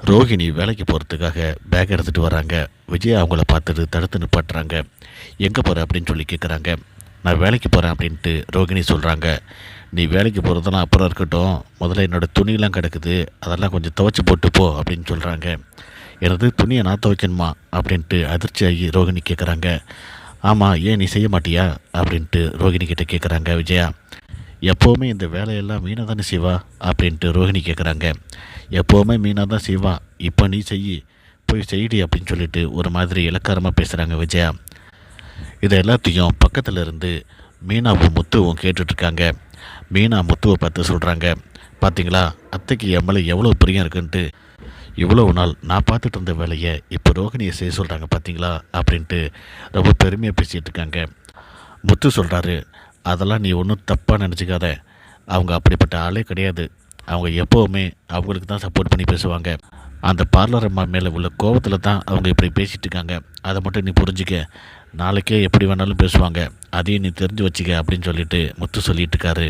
ரோஹிணி வேலைக்கு போகிறதுக்காக பேக் எடுத்துகிட்டு வராங்க. விஜய் அவங்கள பார்த்துட்டு தடுத்து நிப்பாட்டுறாங்க. எங்கே போகிற அப்படின்னு சொல்லி கேட்குறாங்க. நான் வேலைக்கு போகிறேன் அப்படின்ட்டு ரோகிணி சொல்கிறாங்க. நீ வேலைக்கு போகிறதெல்லாம் அப்புறம் இருக்கட்டும், முதல்ல என்னோடய துணியெலாம் கிடக்குது, அதெல்லாம் கொஞ்சம் துவைச்சி போட்டு போ அப்படின்னு சொல்கிறாங்க. எனது துணியை நான் துவைக்கணுமா அப்படின்ட்டு அதிர்ச்சியாகி ரோகிணி கேட்குறாங்க. ஆமாம், ஏன் நீ செய்ய மாட்டியா அப்படின்ட்டு ரோகிணி கிட்டே கேட்குறாங்க விஜயா. எப்போவுமே இந்த வேலையெல்லாம் மீனா தானே செய்வா அப்படின்ட்டு ரோஹிணி கேட்குறாங்க. எப்போவுமே மீனா தான் செய்வா, இப்போ நீ போய் செய்டி அப்படின்னு சொல்லிட்டு ஒரு மாதிரி இலக்காரமாக பேசுகிறாங்க விஜயா. இதை எல்லாத்தையும் பக்கத்தில் இருந்து மீனாவும் முத்துவும் கேட்டுட்ருக்காங்க. மீனா முத்துவை பார்த்து சொல்கிறாங்க, பார்த்தீங்களா அத்தைக்கு என் மேலே எவ்வளோ பிரியம் இருக்குன்ட்டு. இவ்வளோ நாள் நான் பார்த்துட்டு இருந்த வேலையை இப்போ ரோஹிணியை செய்ய சொல்கிறாங்க பார்த்தீங்களா அப்படின்ட்டு ரொம்ப பெருமையாக பேசிகிட்டு இருக்காங்க. முத்து சொல்கிறாரு, அதெல்லாம் நீ ஒன்றும் தப்பாக நினச்சிக்காத, அவங்க அப்படிப்பட்ட ஆளே கிடையாது. அவங்க எப்போவுமே அவங்களுக்கு தான் சப்போர்ட் பண்ணி பேசுவாங்க. அந்த பார்லர் அம்மா மேலே உள்ள கோபத்தில் தான் அவங்க இப்படி பேசிகிட்டு இருக்காங்க. அதை மட்டும் நீ புரிஞ்சிக்க. நாளைக்கே எப்படி வேணாலும் பேசுவாங்க, அதையும் நீ தெரிஞ்சு வச்சுக்க அப்படின்னு சொல்லிட்டு முத்து சொல்லிட்டு இருக்காரு.